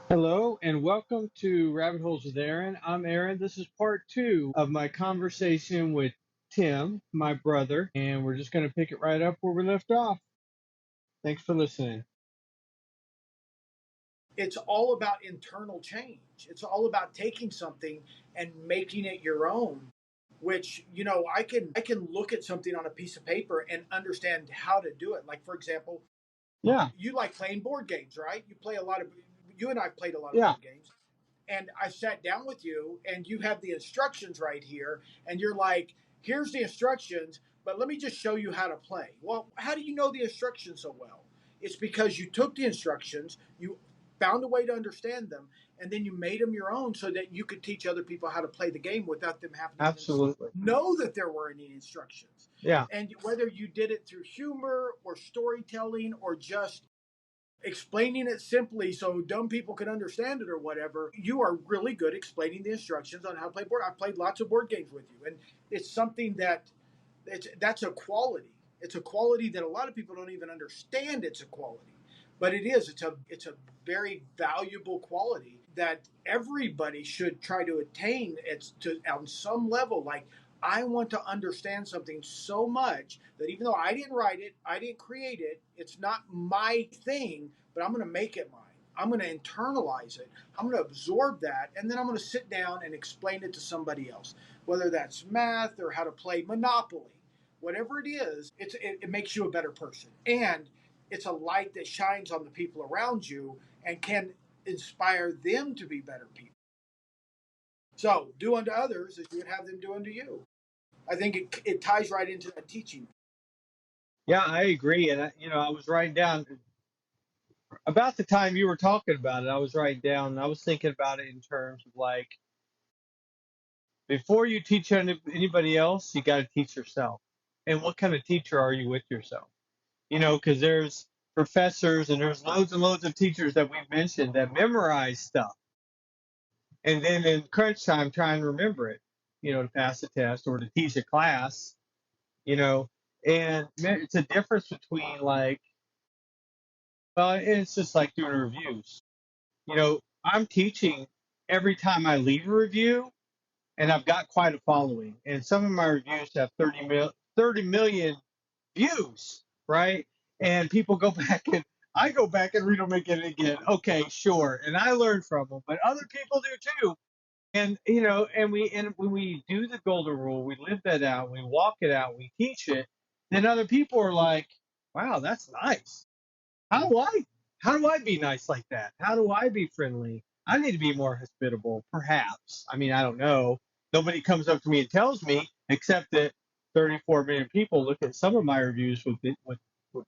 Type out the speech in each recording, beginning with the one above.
Hello and welcome to Rabbit Holes with Aaron. I'm Aaron. This is part two of my conversation with Tim, my brother, and we're just going to pick it right up where we left off. Thanks for listening. It's all about internal change. It's all about taking something and making it your own. Which I can look at something on a piece of paper and understand how to do it. Like for example, Yeah, you like playing board games, right? You and I played a lot of yeah, board games. And I sat down with you and you have the instructions right here and you're like, here's the instructions, but let me just show you how to play. Well, how do you know the instructions so well? It's because you took the instructions, you found a way to understand them, and then you made them your own so that you could teach other people how to play the game without them having to even absolutely. know that there were any instructions. Yeah, And whether you did it through humor or storytelling or just explaining it simply so dumb people can understand it or whatever, you are really good explaining the instructions on how to play board. I've played lots of board games with you, and it's something that's a quality. It's a quality that a lot of people don't even understand. It's a quality, but it is. It's a very valuable quality that everybody should try to attain. It's to on some level. Like I want to understand something so much that even though I didn't write it, I didn't create it, it's not my thing, but I'm going to make it mine. I'm going to internalize it. I'm going to absorb that, and then I'm going to sit down and explain it to somebody else, whether that's math or how to play Monopoly. Whatever it is, it makes you a better person. And it's a light that shines on the people around you and can inspire them to be better people. So, do unto others as you would have them do unto you. I think it ties right into that teaching. yeah, I agree. And I was writing down about the time you were talking about it. I was writing down. I was thinking about it in terms of like before you teach anybody else, you got to teach yourself. And what kind of teacher are you with yourself? Because there's professors and there's loads and loads of teachers that we've mentioned that memorize stuff. And then in crunch time, try and remember it, to pass a test or to teach a class, you know. And it's a difference between like, well, it's just like doing reviews. I'm teaching every time I leave a review, and I've got quite a following. And some of my reviews have 30 million views, right? And people go back and I go back and read them again. Okay, sure. And I learn from them, but other people do too. And when we do the golden rule, we live that out, we walk it out, we teach it, then other people are like, wow, that's nice. How do I how do I be nice like that? How do I be friendly? I need to be more hospitable, perhaps. I mean, I don't know. Nobody comes up to me and tells me, except that 34 million people look at some of my reviews with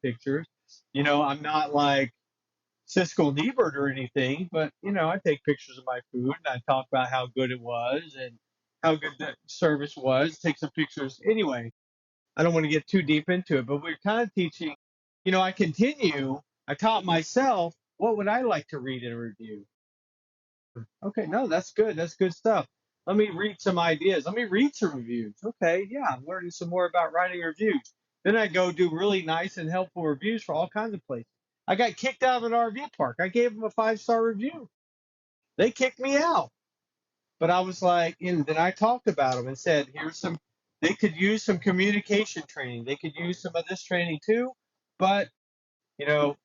pictures. I'm not like Siskel and Ebert or anything, but I take pictures of my food and I talk about how good it was and how good the service was. Take some pictures. Anyway, I don't want to get too deep into it, but we're kind of teaching. I continue. I taught myself what would I like to read in a review. Okay, no, that's good. That's good stuff. Let me read some ideas. Let me read some reviews. Okay, yeah, I'm learning some more about writing reviews. Then I go do really nice and helpful reviews for all kinds of places. I got kicked out of an RV park. I gave them a 5-star review. They kicked me out. But I was like, and then I talked about them and said, they could use some communication training. They could use some of this training too. But, you know,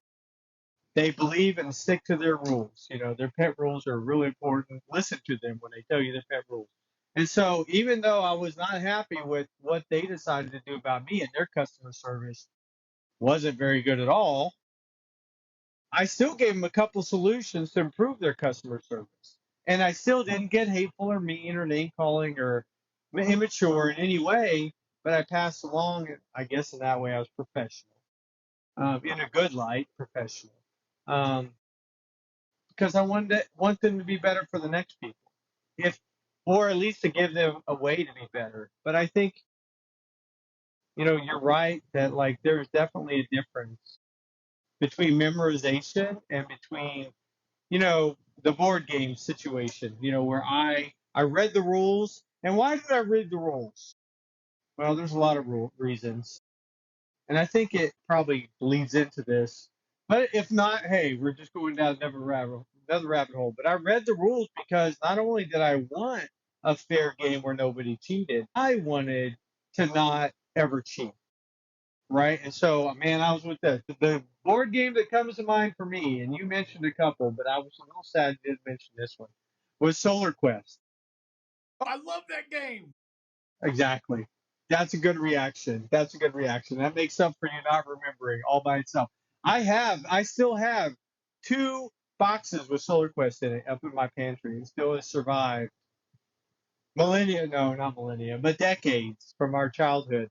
they believe and stick to their rules. Their pet rules are really important. Listen to them when they tell you their pet rules. And so, even though I was not happy with what they decided to do about me and their customer service wasn't very good at all, I still gave them a couple solutions to improve their customer service. And I still didn't get hateful or mean or name calling or immature in any way, but I passed along, I guess in that way I was professional, in a good light, professional. Um, because I want them to be better for the next people, if or at least to give them a way to be better. But I think you're right that like there's definitely a difference between memorization and between the board game situation. Where I read the rules, and why did I read the rules? Well, there's a lot of reasons, and I think it probably leads into this. But if not, hey, we're just going down another another rabbit hole. But I read the rules because not only did I want a fair game where nobody cheated, I wanted to not ever cheat. Right. And so, man, I was with the board game that comes to mind for me, and you mentioned a couple, but I was a little sad you didn't mention this one, was Solar Quest. I love that game. Exactly. That's a good reaction. That's a good reaction. That makes up for you not remembering all by itself. I still have two boxes with Solar Quest in it up in my pantry. It still has survived millennia, no, not millennia, but decades from our childhood.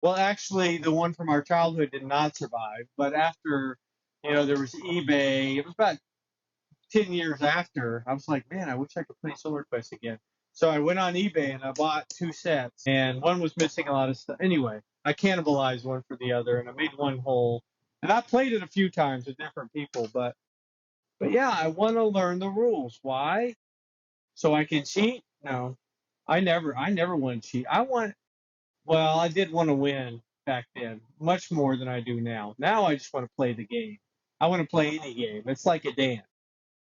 Well, actually, the one from our childhood did not survive, but after, there was eBay. It was about 10 years after. I was like, man, I wish I could play Solar Quest again. So I went on eBay and I bought two sets, and one was missing a lot of stuff. Anyway, I cannibalized one for the other, and I made one whole. And I played it a few times with different people, but yeah, I want to learn the rules. Why? So I can cheat? No, I never want to cheat. Well, I did want to win back then, much more than I do now. Now I just want to play the game. I want to play any game. It's like a dance.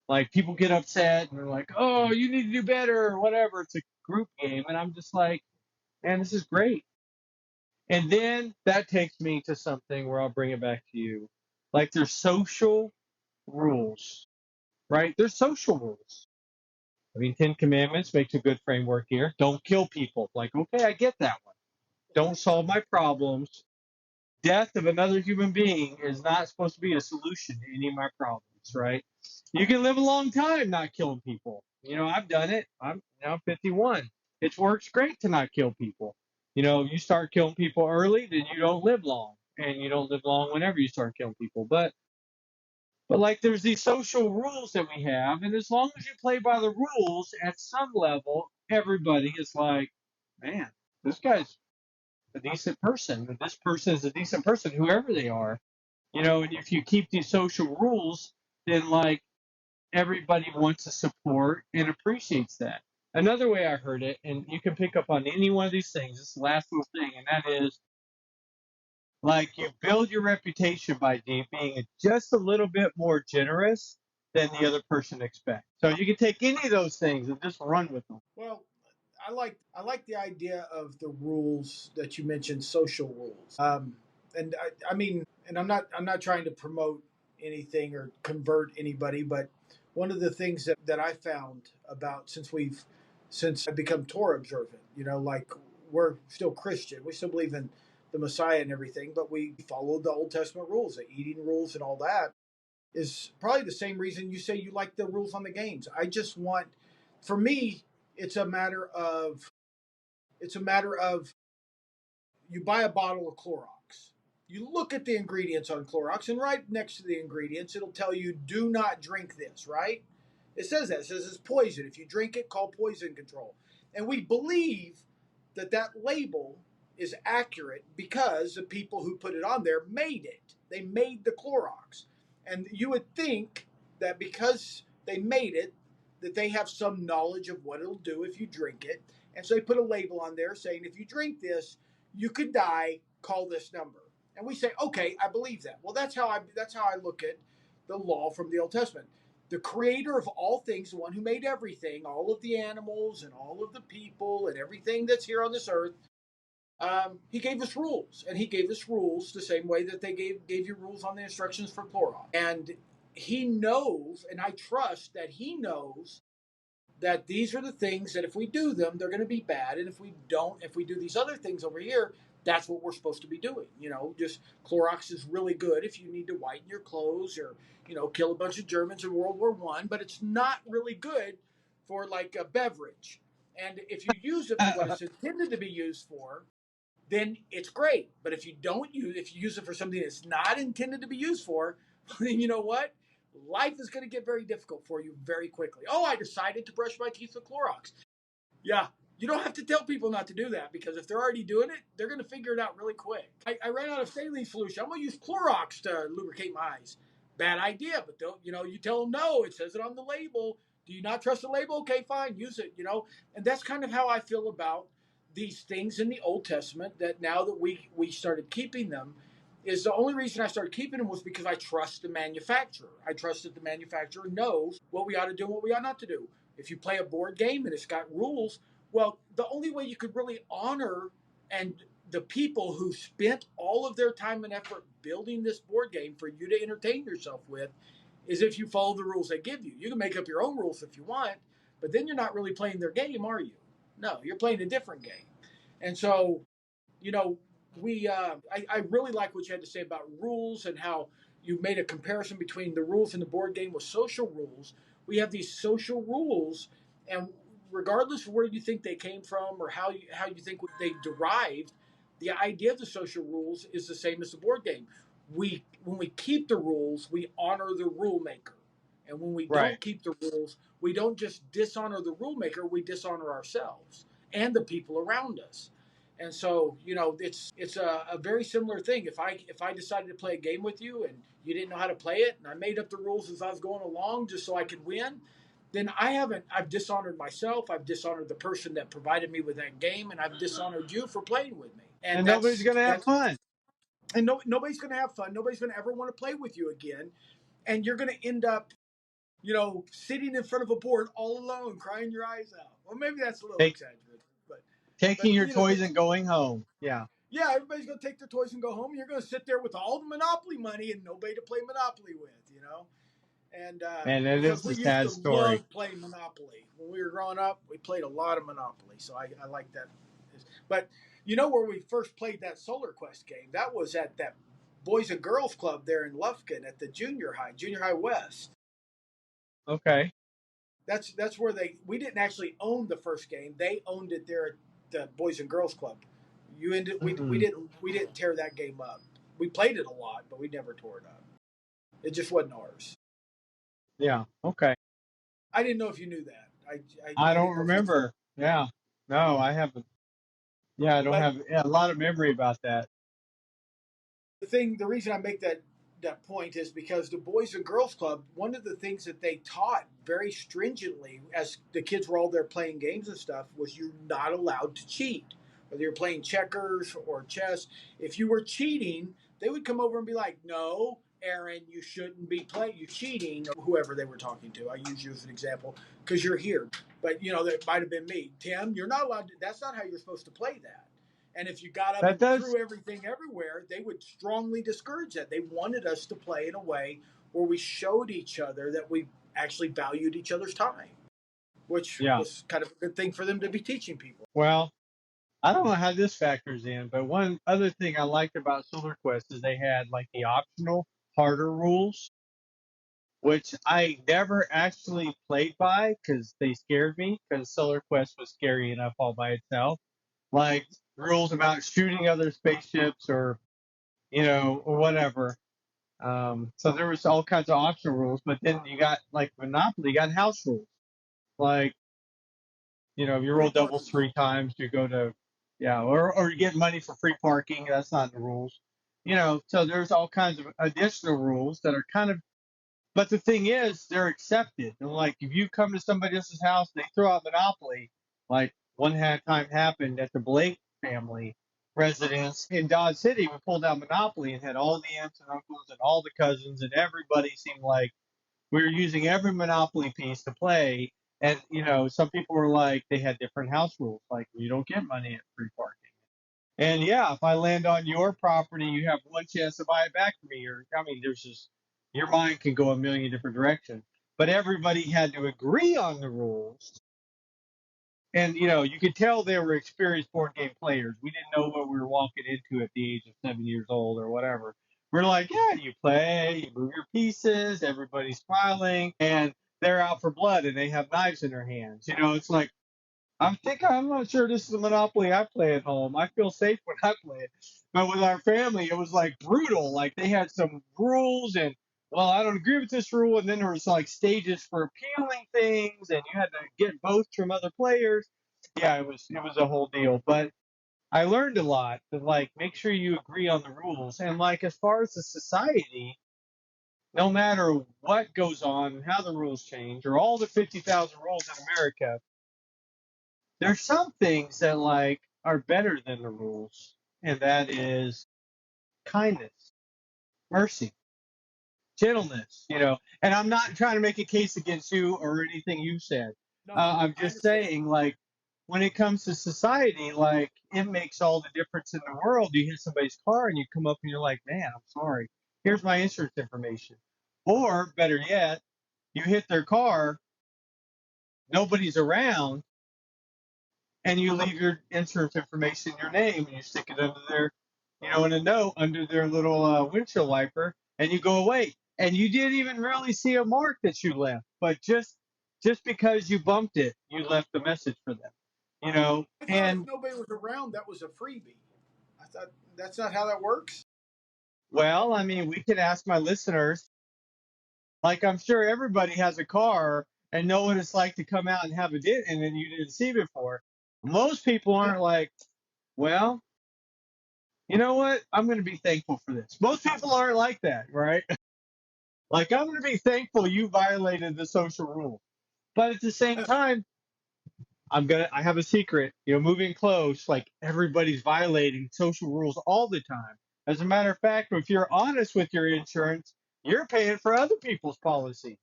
Like people get upset and they're like, "Oh, you need to do better," or whatever. It's a group game, and I'm just like, "Man, this is great." And then that takes me to something where I'll bring it back to you. Like there's social rules, right? There's social rules. I mean, Ten Commandments makes a good framework here. Don't kill people. Like, okay, I get that one. Don't solve my problems. Death of another human being is not supposed to be a solution to any of my problems, right? You can live a long time not killing people. I've done it. I'm now 51. It works great to not kill people. You start killing people early, then you don't live long, and you don't live long whenever you start killing people. But like there's these social rules that we have, and as long as you play by the rules at some level, everybody is like, man, this guy's a decent person, and this person is a decent person, whoever they are. And if you keep these social rules, then like everybody wants to support and appreciates that. Another way I heard it, and you can pick up on any one of these things, this last little thing, and that is like you build your reputation by being just a little bit more generous than the other person expects. So you can take any of those things and just run with them. Well, I like the idea of the rules that you mentioned, social rules. And I mean, and I'm not trying to promote anything or convert anybody, but one of the things that I found about since I've become Torah observant, like we're still Christian, we still believe in the Messiah and everything, but we follow the Old Testament rules, the eating rules and all that is probably the same reason you say you like the rules on the games. I just want, for me, it's a matter of it's a matter of you buy a bottle of Clorox. You look at the ingredients on Clorox, and right next to the ingredients, it'll tell you, do not drink this, right? It says that. It says it's poison. If you drink it, call poison control. And we believe that that label is accurate because the people who put it on there made it. They made the Clorox. And you would think that because they made it, that they have some knowledge of what it'll do if you drink it. And so they put a label on there saying, if you drink this, you could die, call this number. And we say, okay, I believe that. Well, that's how I look at the law from the Old Testament. The creator of all things, the one who made everything, all of the animals and all of the people and everything that's here on this earth, he gave us rules. And he gave us rules the same way that they gave you rules on the instructions for Clorox. And he knows, and I trust that he knows that these are the things that if we do them, they're going to be bad. And if we don't, if we do these other things over here, that's what we're supposed to be doing. Just Clorox is really good if you need to whiten your clothes or, kill a bunch of Germans in World War One, but it's not really good for like a beverage. And if you use it for what it's intended to be used for, then it's great. But if you use it for something that's not intended to be used for, then you know what? Life is going to get very difficult for you very quickly. Oh, I decided to brush my teeth with Clorox. Yeah, you don't have to tell people not to do that because if they're already doing it, they're going to figure it out really quick. I ran out of saline solution. I'm going to use Clorox to lubricate my eyes. Bad idea, but don't, you tell them no. It says it on the label. Do you not trust the label? Okay, fine, use it. And that's kind of how I feel about these things in the Old Testament that now that we started keeping them, is the only reason I started keeping them was because I trust the manufacturer. I trust that the manufacturer knows what we ought to do and what we ought not to do. If you play a board game and it's got rules, well, the only way you could really honor and the people who spent all of their time and effort building this board game for you to entertain yourself with is if you follow the rules they give you. You can make up your own rules if you want, but then you're not really playing their game, are you? No, you're playing a different game. And so, you know, I really like what you had to say about rules and how you made a comparison between the rules in the board game with social rules. We have these social rules, and regardless of where you think they came from or how you think they derived, the idea of the social rules is the same as the board game. We when we keep the rules, we honor the rule maker. And when we Right. don't keep the rules, we don't just dishonor the rule maker, we dishonor ourselves and the people around us. And so, it's a very similar thing. If I decided to play a game with you and you didn't know how to play it, and I made up the rules as I was going along just so I could win, then I've dishonored myself. I've dishonored the person that provided me with that game, and I've dishonored you for playing with me. And And nobody's going to have fun. nobody's going to have fun. Nobody's going to ever want to play with you again, and you're going to end up, sitting in front of a board all alone, crying your eyes out. Well, maybe that's a little Take, exaggerated, but taking your you know, toys and going home. Yeah. yeah, everybody's going to take their toys and go home. You're going to sit there with all the Monopoly money and nobody to play Monopoly with. And And it because is a we used to sad story. love playing Monopoly when we were growing up, we played a lot of Monopoly, so I like that. But where we first played that Solar Quest game? That was at that Boys and Girls Club there in Lufkin at the Junior High West. Okay. That's where we didn't actually own the first game. They owned it there at the Boys and Girls Club. Mm-mm. We didn't tear that game up. We played it a lot, but we never tore it up. It just wasn't ours. Yeah. Okay. I didn't know if you knew that. I I don't didn't know if you. remember. Yeah. No, I haven't. Yeah, I don't But have a lot of memory about that. the reason I make that point is because the Boys and Girls Club, one of the things that they taught very stringently as the kids were all there playing games and stuff was you're not allowed to cheat. Whether you're playing checkers or chess, if you were cheating, they would come over and be like, "No, Aaron, you shouldn't be playing. You cheating." Or whoever they were talking to. I use you as an example because you're here, but that might have been me. Tim, you're not allowed to. That's not how you're supposed to play that. And if you got up That and does. threw everything everywhere, they would strongly discourage that. They wanted us to play in a way where we showed each other that we actually valued each other's time, which Yeah. was kind of a good thing for them to be teaching people. Well, I don't know how this factors in, but one other thing I liked about Solar Quest is they had like the optional harder rules, which I never actually played by because they scared me because Solar Quest was scary enough all by itself. Like rules about shooting other spaceships or whatever. So there was all kinds of optional rules, but then you got like Monopoly, you got house rules. Like, if you Free roll doubles parking. 3 times, you go to, yeah, or you get money for free parking. That's not in the rules. So there's all kinds of additional rules that are kind of, but the thing is, they're accepted. And like, if you come to somebody else's house, and they throw out Monopoly, like time happened at the Blake family residence in Dodge City. We pulled out Monopoly and had all the aunts and uncles and all the cousins, and everybody seemed like we were using every Monopoly piece to play. And, some people were like, they had different house rules, like you don't get money at free parking. And yeah, if I land on your property, you have one chance to buy it back from me. Or, I mean, there's just, your mind can go a million different directions. But everybody had to agree on the rules. And, you could tell they were experienced board game players. We didn't know what we were walking into at the age of 7 years old or whatever. We're like, yeah, you play, you move your pieces, everybody's smiling, and they're out for blood and they have knives in their hands. It's like, I'm not sure this is a Monopoly I play at home. I feel safe when I play it. But with our family, it was like brutal. Like they had some rules and, well, I don't agree with this rule. And then there was like stages for appealing things and you had to get votes from other players. Yeah, it was a whole deal. But I learned a lot to like make sure you agree on the rules. And like as far as the society, no matter what goes on, how the rules change, or all the 50,000 rules in America, there's some things that like are better than the rules, and that is kindness. mercy, gentleness, And I'm not trying to make a case against you or anything you said. No, no, I'm I just understand. saying, like, when it comes to society, like, it makes all the difference in the world. You hit somebody's car and you come up and you're like, man, I'm sorry. Here's my insurance information. Or better yet, you hit their car, nobody's around, and you leave your insurance information, your name, and you stick it under their, in a note under their little windshield wiper, and you go away. And you didn't even really see a mark that you left, but just because you bumped it, you left a message for them, I thought if And nobody was around, that was a freebie. I thought that's not how that works. well, I mean, we could ask my listeners. Like, I'm sure everybody has a car and know what it's like to come out and have a dent and then you didn't see before. Most people Yeah. aren't like, well, you know what? I'm going to be thankful for this. Most people aren't like that, right? Like, I'm going to be thankful you violated the social rule. But at the same time, I have a secret, moving close, like everybody's violating social rules all the time. As a matter of fact, if you're honest with your insurance, you're paying for other people's policy,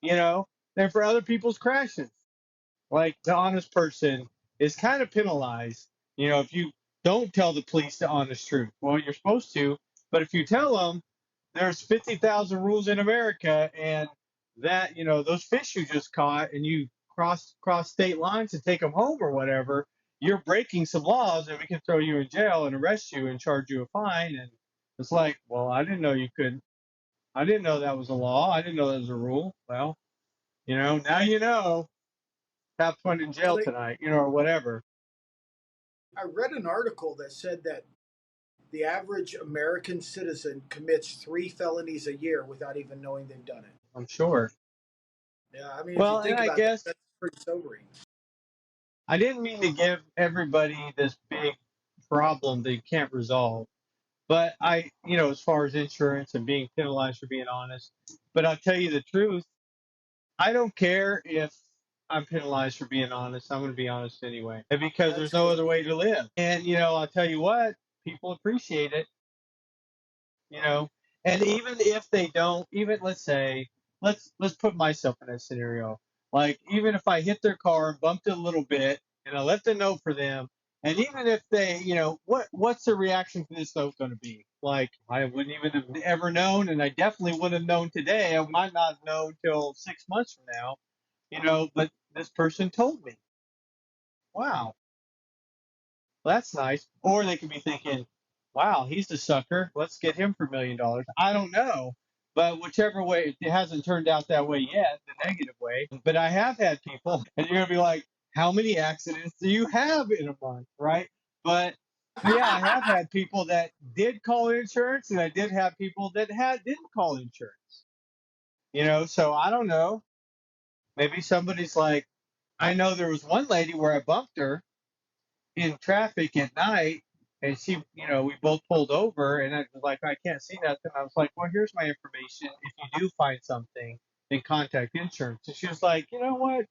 you know, and for other people's crashes. Like the honest person is kind of penalized, if you don't tell the police the honest truth. Well, you're supposed to, but if you tell them there's 50,000 rules in America and that, those fish you just caught and you cross state lines and take them home or whatever, you're breaking some laws and we can throw you in jail and arrest you and charge you a fine. And it's like, well, I didn't know you could. I didn't know that was a law. I didn't know that was a rule. Well, now you know. Have fun in Well, jail tonight, or whatever. I read an article that said that the average American citizen commits 3 felonies a year without even knowing they've done it. I'm sure. Yeah, I mean, if you Well, and think I about that, guess that's pretty sobering. I didn't mean to give everybody this big problem they can't resolve. But as far as insurance and being penalized for being honest, but I'll tell you the truth. I don't care if I'm penalized for being honest. I'm going to be honest anyway because there's That's no good. other way to live. And, I'll tell you what, people appreciate it. you know and even if they don't, even let's say, let's put myself in a scenario, like even if I hit their car and bumped it a little bit and I left a note for them, and even if they, what's the reaction to this note going to be? Like, I wouldn't even have ever known, and I definitely wouldn't have known today. I might not have known till 6 months from now, but this person told me. Wow, that's nice. Or they could be thinking, wow, he's the sucker. Let's get him for $1 million. I don't know. But whichever way, it hasn't turned out that way yet, the negative way. But I have had people, and you're going to be like, how many accidents do you have in a month, right? But yeah, I have had people that did call insurance, and I did have people that didn't call insurance. So I don't know. Maybe somebody's like, I know there was one lady where I bumped her in traffic at night, and she, we both pulled over, and I was like, I can't see nothing. I was like, well, here's my information. If you do find something, then contact insurance. And she was like, you know what?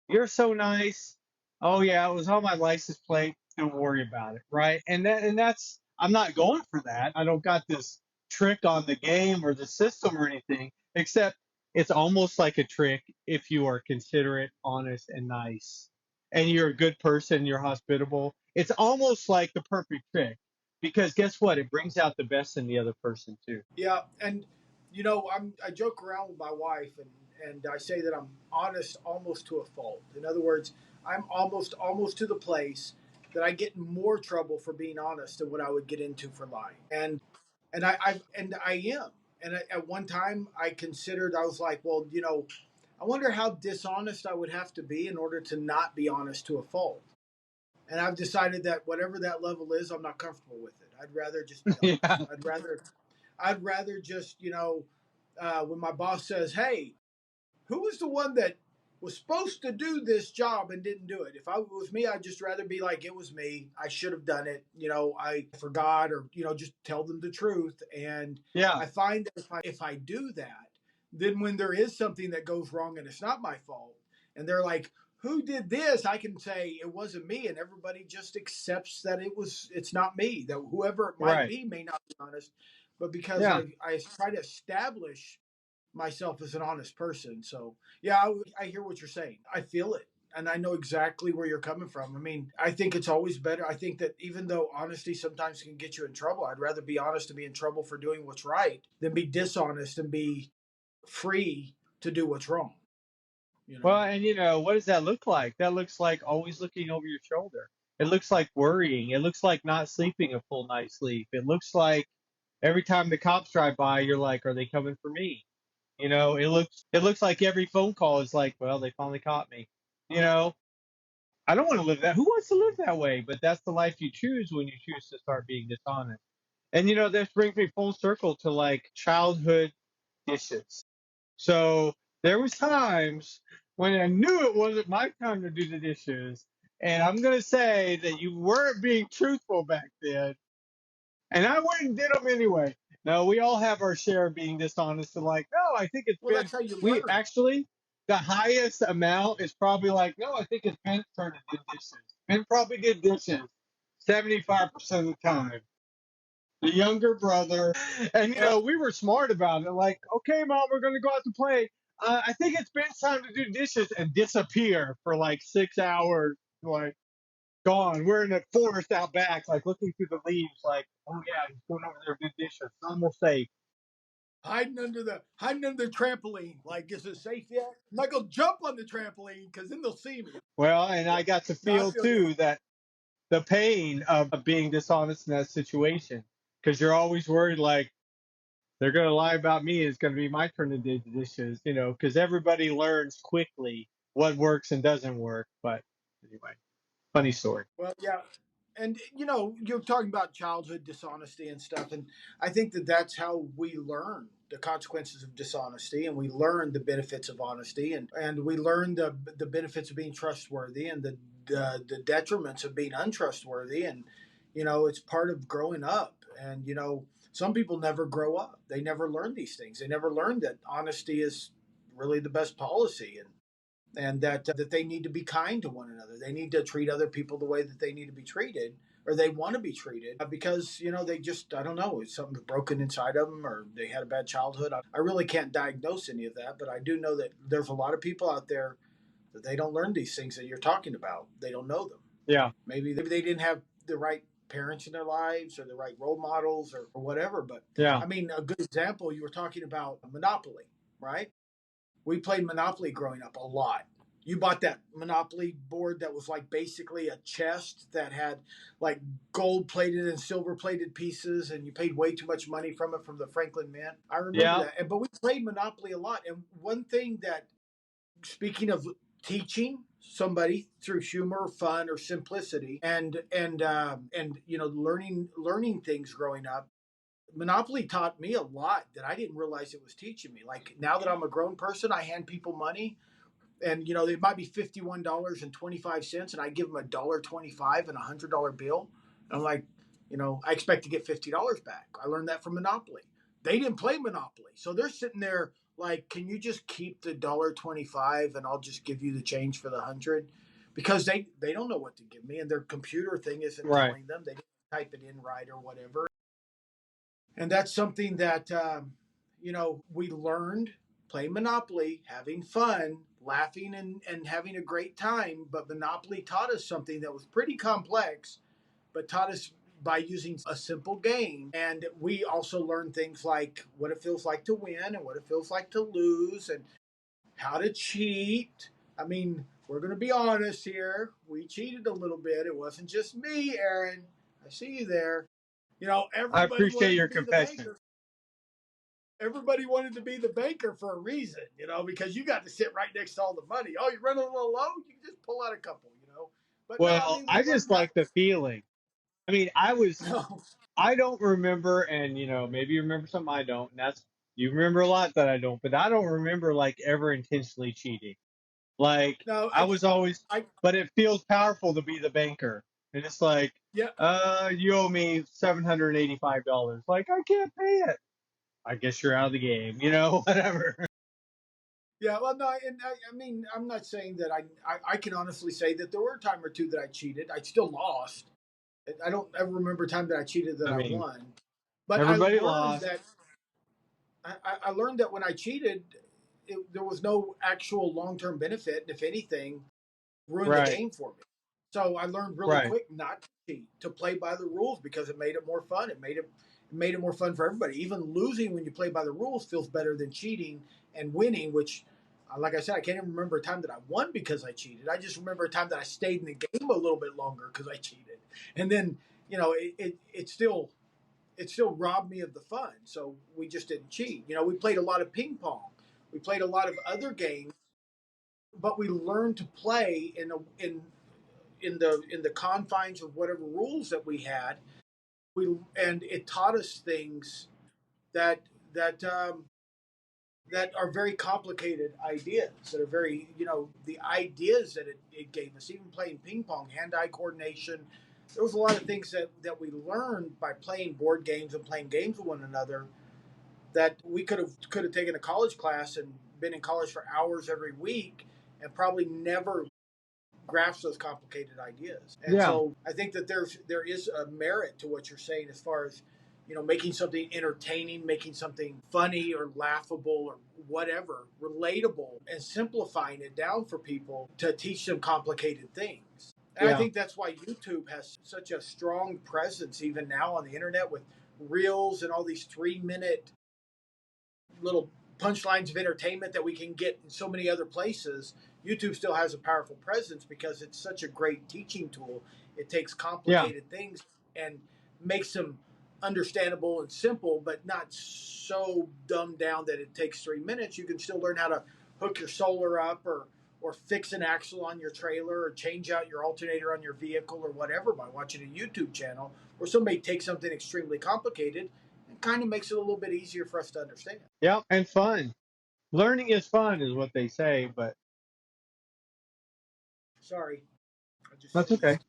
You're so nice. Oh yeah, it was on my license plate. Don't worry about it, right? And that's I'm not going for that. I don't got this trick on the game or the system or anything, except it's almost like a trick if you are considerate, honest, and nice, and you're a good person, you're hospitable. It's almost like the perfect trick because guess what? It brings out the best in the other person too. Yeah, and I joke around with my wife, and I say that I'm honest almost to a fault. In other words, I'm almost to the place that I get in more trouble for being honest than what I would get into for lying. And I am. And at one time, I considered, I was like, well, I wonder how dishonest I would have to be in order to not be honest to a fault. And I've decided that whatever that level is, I'm not comfortable with it. I'd rather just be honest. Yeah, I'd rather just, when my boss says, "Hey, who was the one that was supposed to do this job and didn't do it?" If I was me, I'd just rather be like, "It was me. I should have done it. I forgot," or just tell them the truth. And yeah, I find that if I do that, then when there is something that goes wrong and it's not my fault, and they're like, "Who did this?" I can say it wasn't me, and everybody just accepts that it's not me. That whoever it might right. be may not be honest. but because Yeah. I try to establish myself as an honest person. So yeah, I hear what you're saying. I feel it. And I know exactly where you're coming from. I mean, I think it's always better. I think that even though honesty sometimes can get you in trouble, I'd rather be honest and be in trouble for doing what's right than be dishonest and be free to do what's wrong. You know. Well, and what does that look like? That looks like always looking over your shoulder. It looks like worrying. It looks like not sleeping a full night's sleep. It looks like every time the cops drive by, you're like, are they coming for me? It looks like every phone call is like, well, they finally caught me. You know, I don't want to live that. Who wants to live that way? But that's the life you choose when you choose to start being dishonest. And this brings me full circle to like childhood dishes. So there was times when I knew it wasn't my time to do the dishes, and I'm gonna say that you weren't being truthful back then, and I went and did them anyway. No, we all have our share of being dishonest and like, no, I think it's Well, been that's how you we learn. actually the highest amount is probably like, no, I think it's Ben's turn to do dishes. Ben probably did dishes 75% of the time. The younger brother. And Well, we were smart about it. Like, okay, mom, we're gonna go out to play. I think it's Ben's time to do dishes and disappear for like 6 hours. Like, gone. We're in the forest out back, like looking through the leaves, like, oh yeah, he's going over there to do dishes. I'm almost safe. hiding under the trampoline. Like, is it safe yet? I'm not gonna jump on the trampoline because then they'll see me. Well, and Yeah. I got to No, I feel feel you. too that the pain of being dishonest in that situation, because you're always worried, like, they're going to lie about me. It's going to be my turn to do the dishes, because everybody learns quickly what works and doesn't work. But anyway, funny story. Well, yeah. And you're talking about childhood dishonesty and stuff, and I think that that's how we learn the consequences of dishonesty, and we learn the benefits of honesty, and we learn the benefits of being trustworthy, and the detriments of being untrustworthy, and it's part of growing up. And some people never grow up; they never learn these things. They never learn that honesty is really the best policy, and that they need to be kind to one another. They need to treat other people the way that they need to be treated, or they want to be treated, because they just, I don't know, it's something broken inside of them, or they had a bad childhood. I really can't diagnose any of that, but I do know that there's a lot of people out there that they don't learn these things that you're talking about. They don't know them. Yeah, Maybe they didn't have the right parents in their lives, or the right role models, or whatever. But yeah, I mean, a good example, you were talking about Monopoly, right? We played Monopoly growing up a lot. You bought that Monopoly board that was like basically a chest that had like gold plated and silver plated pieces, and you paid way too much money from it from the Franklin Mint. I remember yeah, that. But we played Monopoly a lot. And one thing that, speaking of teaching somebody through humor, fun, or simplicity, and learning things growing up, Monopoly taught me a lot that I didn't realize it was teaching me. Like, now that I'm a grown person, I hand people money, and it might be $51.25, and I give them $1.25 and $100 bill. And I'm like, I expect to get $50 back. I learned that from Monopoly. They didn't play Monopoly, so they're sitting there like, can you just keep the $1.25 and I'll just give you the change for the 100? Because they don't know what to give me, and their computer thing isn't right. telling them. They didn't type it in right or whatever. And that's something that we learned playing Monopoly, having fun, laughing, and having a great time. But Monopoly taught us something that was pretty complex, but taught us by using a simple game. And we also learned things like what it feels like to win and what it feels like to lose, and how to cheat. I mean, we're going to be honest here. We cheated a little bit. It wasn't just me, Aaron. I see you there. I Everybody appreciate wanted to your be the confession. banker. Everybody wanted to be the banker for a reason, because you got to sit right next to all the money. Oh, you run a little low, you can just pull out a couple. But no, I Well, mean, we I just learned how. like the feeling. I mean, No, I don't remember, and maybe you remember something I don't, and that's you remember a lot that I don't, but I don't remember like ever intentionally cheating. Like no, I was always, I but it feels powerful to be the banker. And it's like, yeah, you owe me $785. Like I can't pay it. I guess you're out of the game, whatever. yeah. Well, no, and I mean, I'm not saying that I can honestly say that there were a time or two that I cheated. I still lost. I don't ever remember a time that I cheated that I I mean, won. But Everybody lost. I learned that when I cheated, there was no actual long term benefit, and if anything, ruined the Right. game for me. So I learned really Right. quick not to cheat, to play by the rules because it made it more fun. It made it more fun for everybody. Even losing when you play by the rules feels better than cheating and winning, which like I said, I can't even remember a time that I won because I cheated. I just remember a time that I stayed in the game a little bit longer because I cheated. And then, it still robbed me of the fun. So we just didn't cheat. We played a lot of ping pong. We played a lot of other games, but we learned to play in the confines of whatever rules that we had. And it taught us things that that that are very complicated ideas. That are very the ideas that it gave us. Even playing ping pong, hand-eye coordination. There was a lot of things that we learned by playing board games and playing games with one another that we could have taken a college class and been in college for hours every week and probably never grasp those complicated ideas. And Yeah. so I think that there is a merit to what you're saying as far as making something entertaining, making something funny or laughable or whatever, relatable, and simplifying it down for people to teach them complicated things. And I Yeah. think that's why YouTube has such a strong presence even now on the internet with reels and all these 3-minute little punchlines of entertainment that we can get in so many other places. YouTube still has a powerful presence because it's such a great teaching tool. It takes Yeah. complicated things and makes them understandable and simple, but not so dumbed down that it takes 3 minutes. You can still learn how to hook your solar up or fix an axle on your trailer or change out your alternator on your vehicle or whatever by watching a YouTube channel where somebody takes something extremely complicated and kind of makes it a little bit easier for us to understand. Yep. And fun. Learning is fun, is what they say, but Sorry, I just that's okay. sneezed.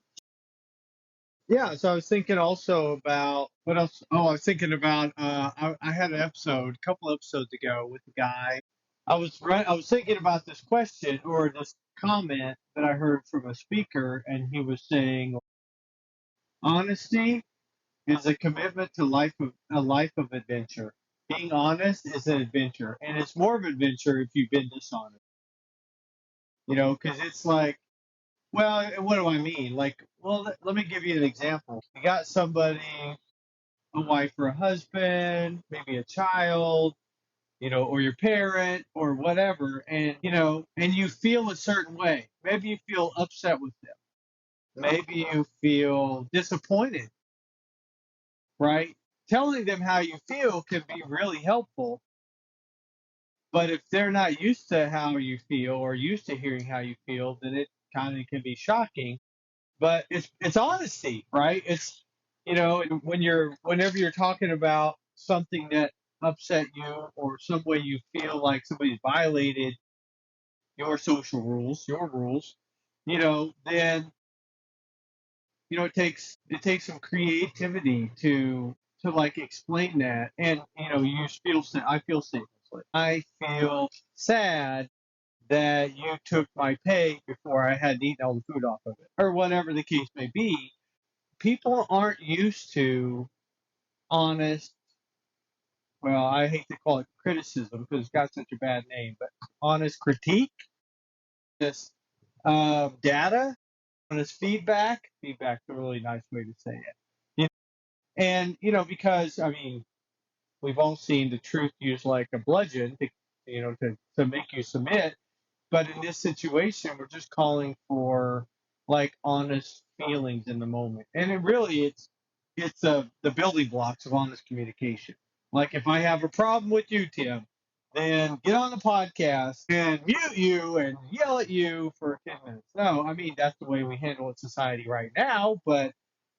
Yeah. So I was thinking also about what else? Oh, I was thinking about I had an episode a couple episodes ago with a guy. I was thinking about this question or this comment that I heard from a speaker, and he was saying honesty is a commitment to a life of adventure. Being honest is an adventure, and it's more of an adventure if you've been dishonest. Because it's like, well, what do I mean? Like, well, let me give you an example. You got somebody, a wife or a husband, maybe a child, or your parent or whatever, and you feel a certain way. Maybe you feel upset with them. Maybe you feel disappointed, right? Telling them how you feel can be really helpful, but if they're not used to how you feel or used to hearing how you feel, then it kind of can be shocking. But it's honesty, right? It's whenever you're talking about something that upset you or some way you feel like somebody's violated your social rules, your rules, then it takes some creativity to like explain that, and you feel I feel sad. I feel sad that you took my pay before I had eaten all the food off of it, or whatever the case may be. People aren't used to honest. Well, I hate to call it criticism because it's got such a bad name, but honest critique, this data, honest feedback. Feedback's a really nice way to say it. And because I mean, we've all seen the truth used like a bludgeon to make you submit. But in this situation, we're just calling for like honest feelings in the moment, and it's the building blocks of honest communication. Like if I have a problem with you, Tim, then get on the podcast and mute you and yell at you for 10 minutes. No, I mean that's the way we handle it in society right now. But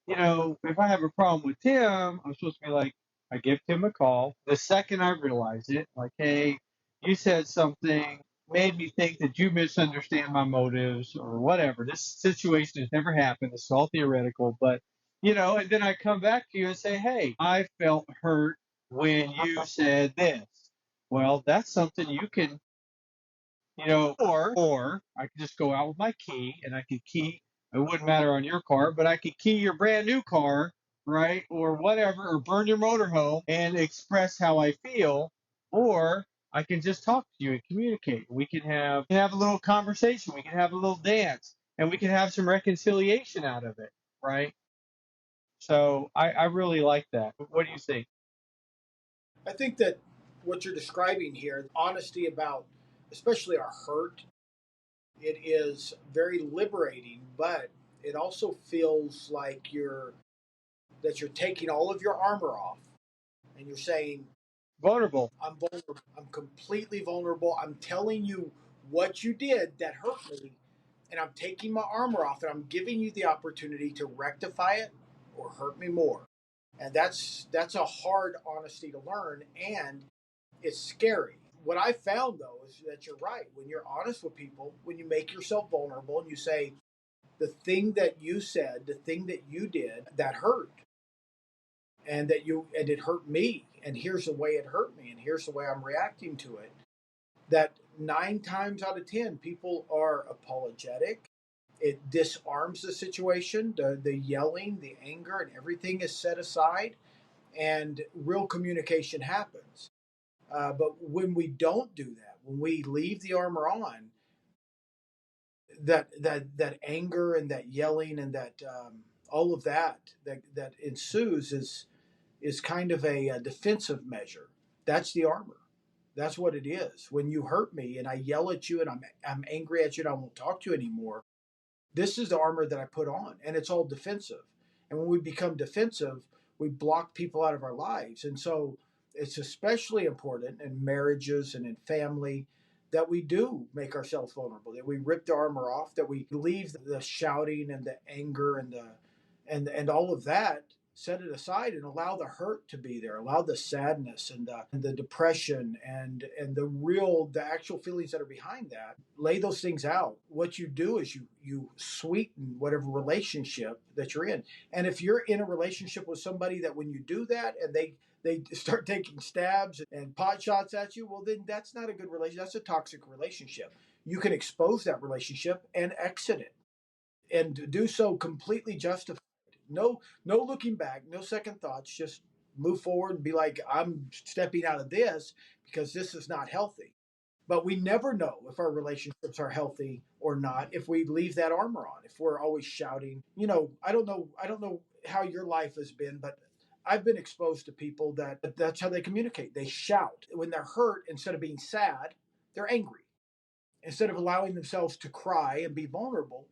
if I have a problem with Tim, I'm supposed to be like, I give Tim a call. The second I realize it, like, hey, you said something made me think that you misunderstand my motives or whatever. This situation has never happened. It's all theoretical, but and then I come back to you and say, hey, I felt hurt when you said this. Well, that's something you can, or I could just go out with my key and I could key. It wouldn't matter on your car, but I could key your brand new car right? Or whatever, or burn your motorhome and express how I feel, or I can just talk to you and communicate. We can have a little conversation, we can have a little dance, and we can have some reconciliation out of it, right? So I really like that. What do you think? I think that what you're describing here, honesty about especially our hurt, it is very liberating, but it also feels like you're taking all of your armor off and you're saying, Vulnerable. I'm vulnerable. I'm completely vulnerable. I'm telling you what you did that hurt me, and I'm taking my armor off and I'm giving you the opportunity to rectify it or hurt me more. And that's a hard honesty to learn, and it's scary. What I found though is that you're right. When you're honest with people, when you make yourself vulnerable and you say the thing that you said, the thing that you did that hurt, and it hurt me, and here's the way it hurt me, and here's the way I'm reacting to it, that 9 times out of 10 people are apologetic. It disarms the situation. The yelling, the anger, and everything is set aside, and real communication happens. But when we don't do that, when we leave the armor on, that anger and that yelling and that all of that ensues is kind of a defensive measure. That's the armor. That's what it is. When you hurt me and I yell at you and I'm angry at you and I won't talk to you anymore, this is the armor that I put on, and it's all defensive. And when we become defensive, we block people out of our lives. And so it's especially important in marriages and in family that we do make ourselves vulnerable, that we rip the armor off, that we leave the shouting and the anger and all of that, set it aside and allow the hurt to be there, allow the sadness and the depression and the actual feelings that are behind that. Lay those things out. What you do is you sweeten whatever relationship that you're in. And if you're in a relationship with somebody that when you do that and they start taking stabs and pot shots at you, well, then that's not a good relationship. That's a toxic relationship. You can expose that relationship and exit it, and do so completely justified. No looking back, no second thoughts. Just move forward and be like, I'm stepping out of this because this is not healthy. But we never know if our relationships are healthy or not if we leave that armor on. If we're always shouting, I don't know how your life has been, but I've been exposed to people that's how they communicate. They shout when they're hurt. Instead of being sad, they're angry. Instead of allowing themselves to cry and be vulnerable,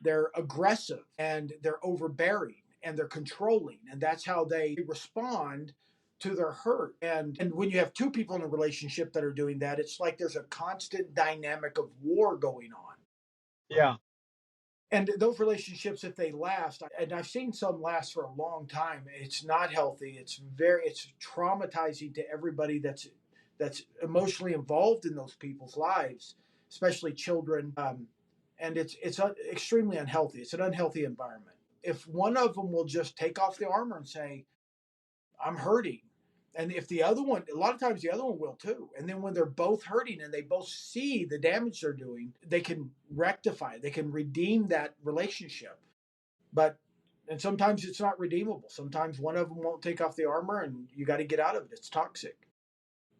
they're aggressive and they're overbearing and they're controlling. And that's how they respond to their hurt. And when you have two people in a relationship that are doing that, it's like there's a constant dynamic of war going on. Yeah. And those relationships, if they last, and I've seen some last for a long time, it's not healthy. It's traumatizing to everybody that's emotionally involved in those people's lives, especially children. And it's extremely unhealthy. It's an unhealthy environment. If one of them will just take off the armor and say, I'm hurting. And if the other one, a lot of times the other one will too. And then when they're both hurting and they both see the damage they're doing, they can rectify, they can redeem that relationship. But, and sometimes it's not redeemable. Sometimes one of them won't take off the armor and you got to get out of it. It's toxic.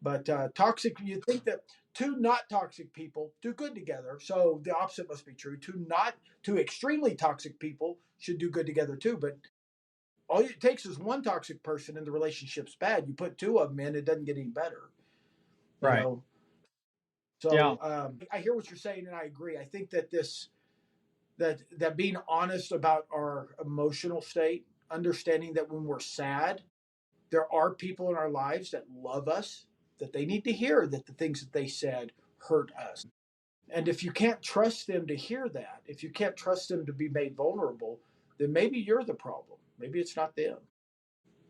But toxic, you think that two not toxic people do good together. So the opposite must be true. Two extremely toxic people should do good together too. But all it takes is one toxic person and the relationship's bad. You put two of them in, it doesn't get any better. You Right. know. Yeah. So I hear what you're saying, and I agree. I think that that being honest about our emotional state, understanding that when we're sad, there are people in our lives that love us, that they need to hear that the things that they said hurt us. And if you can't trust them to hear that, if you can't trust them to be made vulnerable, then maybe you're the problem. Maybe it's not them,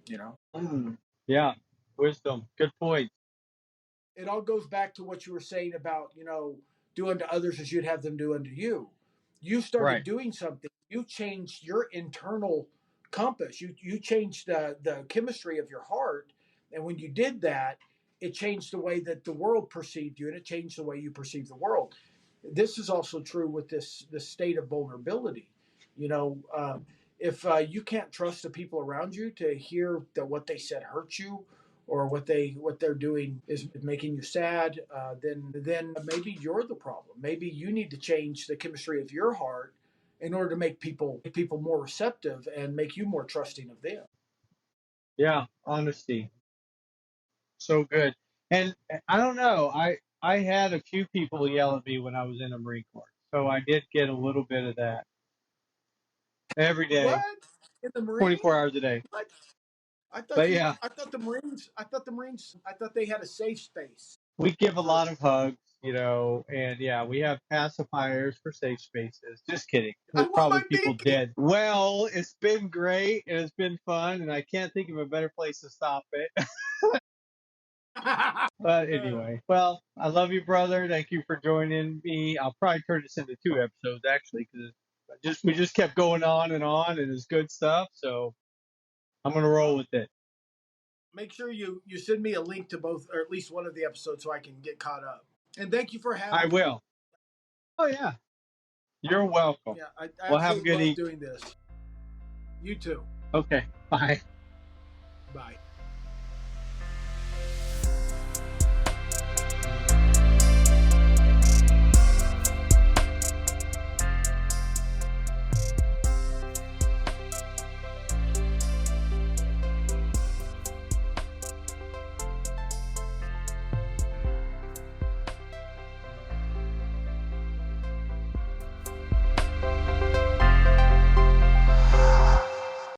you know? Mm. Yeah. Wisdom. Good point. It all goes back to what you were saying about, do unto others as you'd have them do unto you. You started Right. doing something. You changed your internal compass. You changed the chemistry of your heart. And when you did that, it changed the way that the world perceived you and it changed the way you perceive the world. This is also true with this state of vulnerability. You know, if you can't trust the people around you to hear that what they said hurt you, or what they're doing is making you sad, then maybe you're the problem. Maybe you need to change the chemistry of your heart in order to make people more receptive and make you more trusting of them. Yeah, honesty. So good. And I don't know. I had a few people yell at me when I was in the Marine Corps. So I did get a little bit of that every day, What, in the Marine? 24 hours a day. What? But yeah, I thought they had a safe space we give a for. lot of hugs, and yeah, we have pacifiers for safe spaces. Just kidding. I There's want probably my people baby. dead. Well, it's been great and it's been fun, and I can't think of a better place to stop it. But anyway, well, I love you, brother. Thank you for joining me. I'll probably turn this into 2 episodes actually, because we just kept going on, and it's good stuff. So I'm gonna roll Well, with it. make sure you send me a link to both, or at least one of the episodes, so I can get caught up. And thank you for I having me. will. Oh yeah, you're welcome. Yeah, I Well, have a absolutely good love evening. doing this. You too. Okay, bye. Bye.